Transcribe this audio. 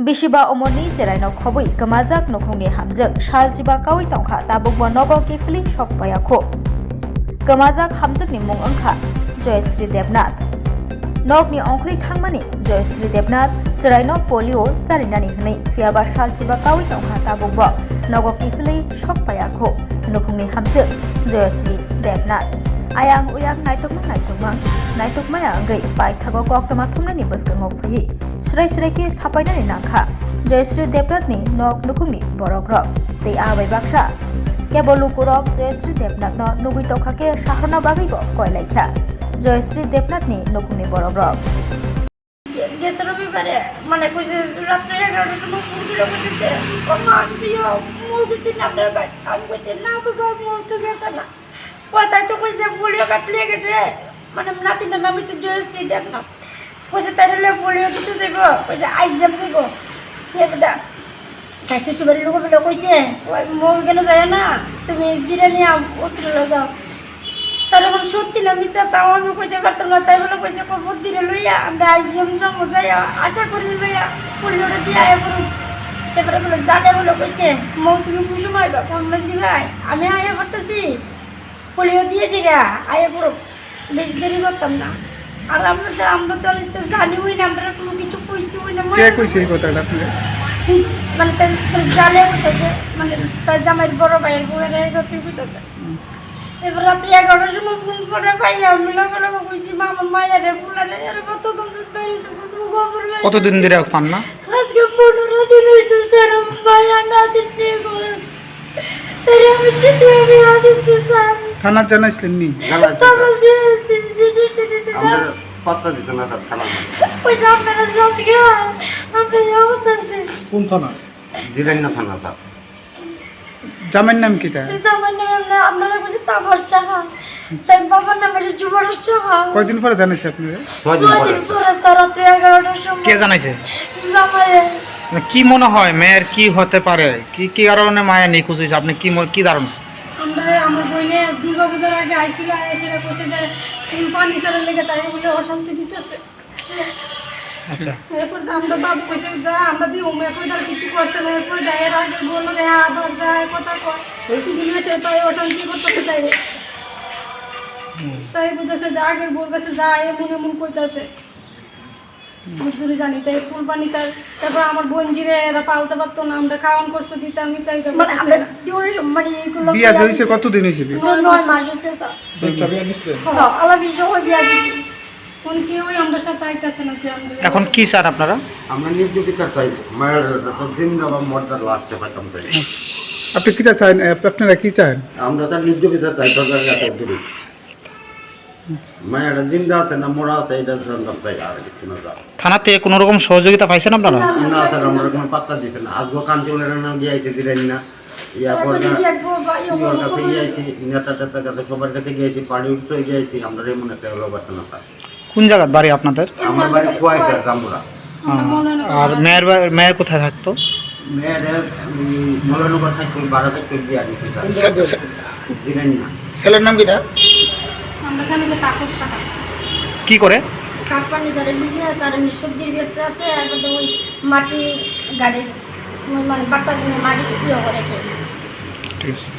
Bishiba omoni jerai no khobui kamajak nokhongni hamjak saljiba kawi tongkha tabukbo nogo kifli shok payakho kamajak hamjakni mung angkha Joyashree Debnath nokni ongkhri thangmani Joyashree Debnath jerai no polio charinani hnei phiaba saljiba kawi tongkha tabukbo nogo kifli shok payakho nokhongni hamjak Joyashree Debnath ayang uyak naitokmaya angai pai thago koktama thumnani baskango phayi srai ke sapainani nangkha Joyashree Debnath ni nok nukungni borok rok tei abai baksa kebol lukurok Joyashree Debnath no nugui tokha ke sahrona bagui bo koilaikha Joyashree Debnath ni nukungni borok rok গেছের ব্যাপারে মানে কইছে রাত্রে 11টার সময় phone করে বলতে ওমা আমি মুদিতে number by আমি কইছে না বাবা মু তো গেছে না কোথায় তো কইছে পোলিও কাটলে গেছে মানে নাতিনের নাম হচ্ছে Joyashree Debnath কইছে তাইলে পোলিও দিতে দেব কইছে আইজাম দেব এবডা তাই শ্বশুরবাড়ির লোক বলে কইছে ওই মু কেন যায় না তুমি জিরে নিয়ে অস্ট্রেলিয়া যাও স্যার এখন সত্যি না মিথ্যা তাও আমি কইতে পারতাম না তাই বলে কইছে বুদ্ধিরে লইয়া আমরা আইজিএম যাবো যাই আশা করি লইয়া পোলিওটা দিয়ে আয়া পড়ুন এবারে বলে জানে বলে কইছে মৌ তুমি কোন সময় বা ফোন মাসি ভাই আমি আয়া করতেছি পোলিও দিয়েছি গা আয়া পড়ো বেশি দেরি করতাম না আর আমরা তো জানিওই না আমরা কোনো কিছু কইছি ওই না কে কইছে এই কথাটা আপনাকে মানে তার জানে বলতেছে মানে তার জামাইয়ের বড় ভাইয়ের বোনের কথা কইতেছে এবার রাত্রি 11টার সময় ফোন করে ভাই আমি লগে কইছি মামা মায়ের ফুলারে এর কত দুধ বেরিয়েছে কতদিন ধরে পান না আজকে 15 দিন হইছে স্যার মায়া না দিতে গেছে তাই আমি চিঠি আমি আদিছি স্যার থানা জানাইছিলেন নি তারপর চিঠি দিছে আমরা পাত্তা দিতে না তার থানা পয়সা আপনারা সব ঠিক আপনি যাওতেছে কোন থানা দিলেন না থানা তা জামাইয়ের নাম কি তা সামান্য আপনারা বুঝি তাপসা তাই বাবার নাম হচ্ছে যুবরাজ কয়দিন পরে জানাইছে আপনারা 6 দিন পরে পরে স্যার রাত্রি 11টার সময় কে জানাইছে জামাই কি মনে হয় মেয়ের কি হতে পারে কি কি কারণে মায়া নিখোঁজ হয়েছে আপনি কি ধারণা আমরা আমার বোনে দুর্গাপূজার আগে আইছিল এসে কইছে যে ফার্নিচারের লেগে তাই বলে অশান্তি দিতেছে আচ্ছা এরপর আমরা বাবু কইছে যা আমরা দিয়ে উমে কই তার কিছু করছে না এরপর এর আগে বললো যে আবার যায় কথা কয় দিনে সে তাই অশান্তি করতে চাই তাই বুঝতেছে যে আগের বোর কাছে যা এমন কইতাছে বুঝতে জানি তাই ফুল ফার্নিচার তারপর আমার বোনজিরে এরা পালতে পারতো না আমরা খাওয়ান করছো দিতাম তাই মানে আমরা মানে এগুলো বিয়া হইছে কতদিন হইছে বিয়া 9 মাস হচ্ছে তো একটা বিয়া দিছিলে হ্যাঁ আল্লাহ বিষয় বিয়া দিছি কোন কেউই আমরা সাথে আইতাছে না যে আমরা এখন কি চান আপনারা আমরা নির্দিষ্ট বিচার চাই মায়ের জিন্দাবাদ মর্দার লাস্টে পাইতাম চাই আপনি কি চান আপনারা কি চান আমরা তার নির্দিষ্ট বিচার চাই সরকারের কাছে দূরে মায়ের জিন্দা আছে না মরা আছে এটা সরকার চাই আর কিছু না থানাতে কোনো রকম সহযোগিতা পাইছেন আপনারা না স্যার আমরা কোনো পাত্তা দিছে না আজকে কাঞ্চনের নাম গিয়েছে দিলেন না ইয়ার পর ইওর কাছে গিয়েছি নেতা টেতার কাছে সবার কাছে গিয়েছি পানি উঠতে গিয়েছি আমরা এমন একটা হলো বাচ্চা না স্যার কোন জায়গার বাড়ি আপনাদের আমার বাড়ি খোয়াই স্যার জাম্বুরা আর মেয়ের কোথায় থাকতো মেয়ের মৌলানগর থাকতো বাড়া থাকতো বিয়া দিচ্ছে স্যার দিলেন না ছেলের নাম কি তা আমরা জানি যে কাকর সাথে কি করে কাঠ ফার্নিচারের বিজনেস আর সবজির ব্যবসা আছে আর ওই মাটি গাড়ির মানে বাট্টা দিয়ে মাটি ইয়ে করে ঠিক আছে